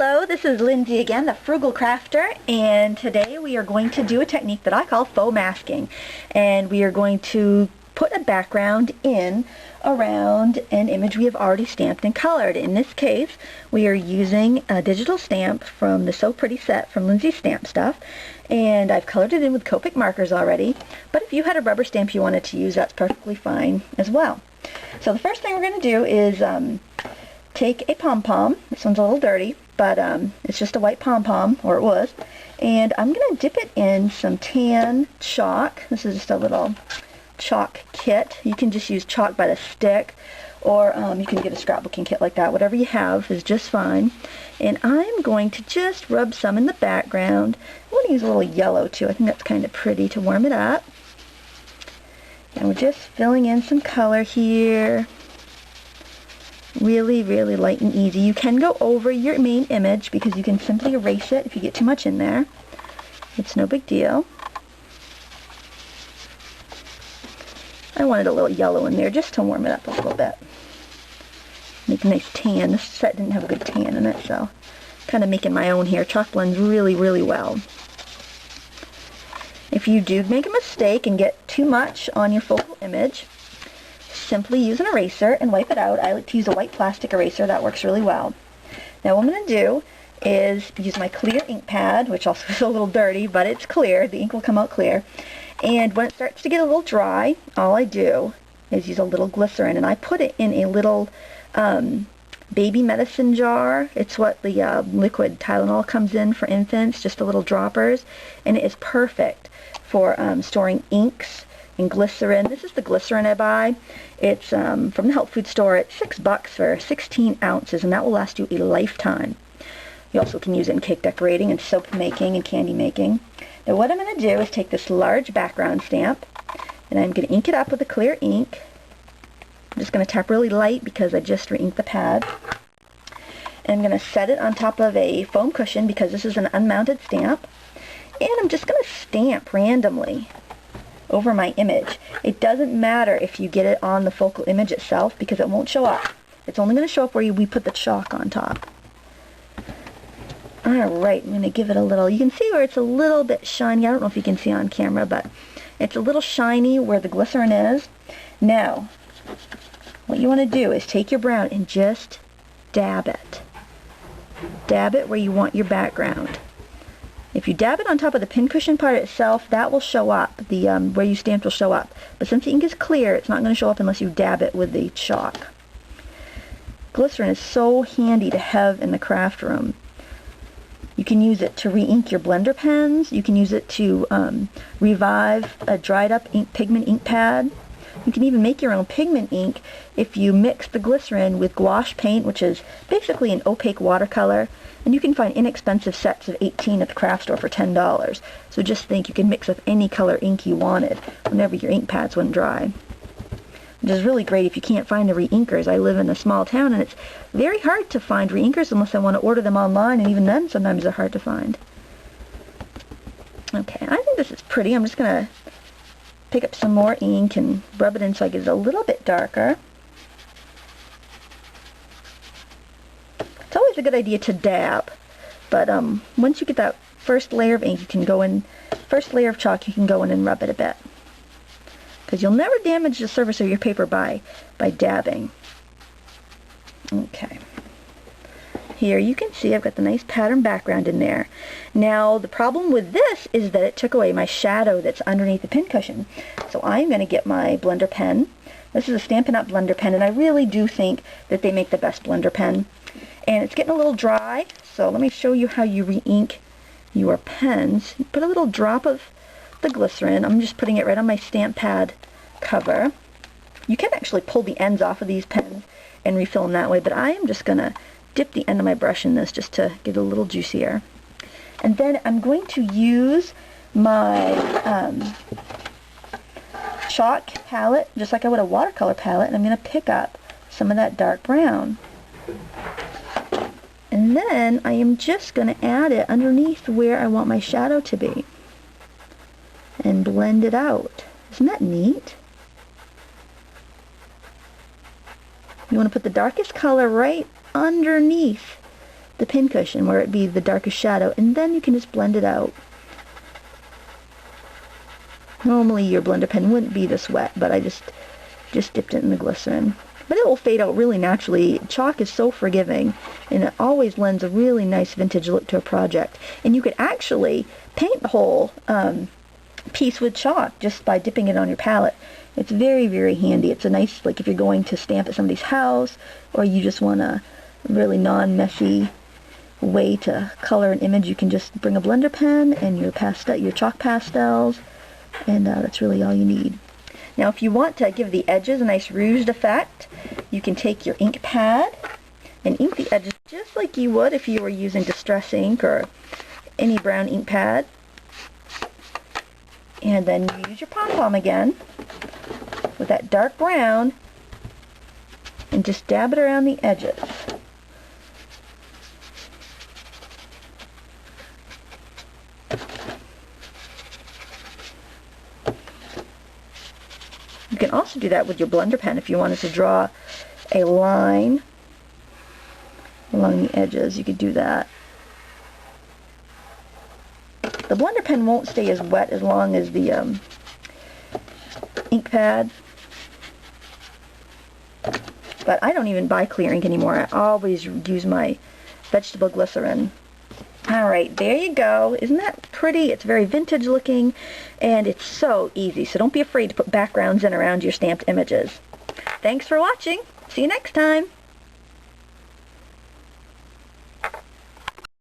Hello, this is Lindsay again, the Frugal Crafter, and today we are going to do a technique that I call faux masking. And we are going to put a background in around an image we have already stamped and colored. In this case, we are using a digital stamp from the So Pretty set from Lindsay Stamp Stuff, and I've colored it in with Copic markers already, but if you had a rubber stamp you wanted to use, that's perfectly fine as well. So the first thing we're going to do is take a pom-pom. This one's a little dirty, but it's just a white pom-pom, or it was, and I'm going to dip it in some tan chalk. This is just a little chalk kit. You can just use chalk by the stick, or you can get a scrapbooking kit like that. Whatever you have is just fine. And I'm going to just rub some in the background. I want to use a little yellow too. I think that's kind of pretty to warm it up. And we're just filling in some color here. Really, really light and easy. You can go over your main image because you can simply erase it if you get too much in there. It's no big deal. I wanted a little yellow in there just to warm it up a little bit. Make a nice tan. This set didn't have a good tan in it, so kind of making my own here. Chalk blends really, really well. If you do make a mistake and get too much on your focal image, simply use an eraser and wipe it out. I like to use a white plastic eraser. That works really well. Now what I'm going to do is use my clear ink pad, which also is a little dirty, but it's clear. The ink will come out clear. And when it starts to get a little dry, all I do is use a little glycerin, and I put it in a little baby medicine jar. It's what the liquid Tylenol comes in for infants, just the little droppers, and it is perfect for storing inks and glycerin. This is the glycerin I buy. It's from the health food store. It's $6 for 16 ounces, and that will last you a lifetime. You also can use it in cake decorating and soap making and candy making. Now what I'm going to do is take this large background stamp, and I'm going to ink it up with a clear ink. I'm just going to tap really light because I just re-inked the pad. And I'm going to set it on top of a foam cushion because this is an unmounted stamp. And I'm just going to stamp randomly over my image. It doesn't matter if you get it on the focal image itself because it won't show up. It's only going to show up where we put the chalk on top. Alright, I'm going to give it a little, you can see where it's a little bit shiny. I don't know if you can see on camera, but it's a little shiny where the glycerin is. Now, what you want to do is take your brown and just dab it. Dab it where you want your background. If you dab it on top of the pincushion part itself, that will show up. The where you stamped will show up. But since the ink is clear, it's not going to show up unless you dab it with the chalk. Glycerin is so handy to have in the craft room. You can use it to re-ink your blender pens. You can use it to revive a dried up pigment ink pad. You can even make your own pigment ink if you mix the glycerin with gouache paint, which is basically an opaque watercolor. And you can find inexpensive sets of 18 at the craft store for $10. So just think you can mix up any color ink you wanted whenever your ink pads went dry. Which is really great if you can't find the re-inkers. I live in a small town and it's very hard to find re-inkers unless I want to order them online, and even then sometimes they're hard to find. Okay, I think this is pretty. I'm just going to pick up some more ink and rub it in so I get it a little bit darker. It's always a good idea to dab, but once you get that first layer of ink, you can go in, first layer of chalk, you can go in and rub it a bit. Because you'll never damage the surface of your paper by dabbing. Okay. Here you can see I've got the nice pattern background in there. Now the problem with this is that it took away my shadow that's underneath the pincushion. So I'm going to get my blender pen. This is a Stampin' Up! Blender pen, and I really do think that they make the best blender pen. And it's getting a little dry, so let me show you how you re-ink your pens. You put a little drop of the glycerin. I'm just putting it right on my stamp pad cover. You can actually pull the ends off of these pens and refill them that way, but I am just going to dip the end of my brush in this just to get it a little juicier. And then I'm going to use my chalk palette, just like I would a watercolor palette, and I'm going to pick up some of that dark brown. And then I am just going to add it underneath where I want my shadow to be and blend it out. Isn't that neat? You want to put the darkest color right underneath the pin cushion where it be the darkest shadow, and then you can just blend it out. Normally your blender pen wouldn't be this wet, but I just dipped it in the glycerin. But it will fade out really naturally. Chalk is so forgiving, and it always lends a really nice vintage look to a project. And you could actually paint the whole piece with chalk just by dipping it on your palette. It's very, very handy. It's a nice, like if you're going to stamp at somebody's house, or you just want a really non-messy way to color an image, you can just bring a blender pen and your chalk pastels, and that's really all you need. Now if you want to give the edges a nice rouged effect, you can take your ink pad and ink the edges just like you would if you were using Distress ink or any brown ink pad. And then you use your pom-pom again with that dark brown and just dab it around the edges. You can also do that with your blender pen if you wanted to draw a line along the edges. You could do that. The blender pen won't stay as wet as long as the ink pad. But I don't even buy clear ink anymore. I always use my vegetable glycerin. Alright, there you go. Isn't that pretty? It's very vintage looking, and it's so easy. So don't be afraid to put backgrounds in around your stamped images. Thanks for watching. See you next time.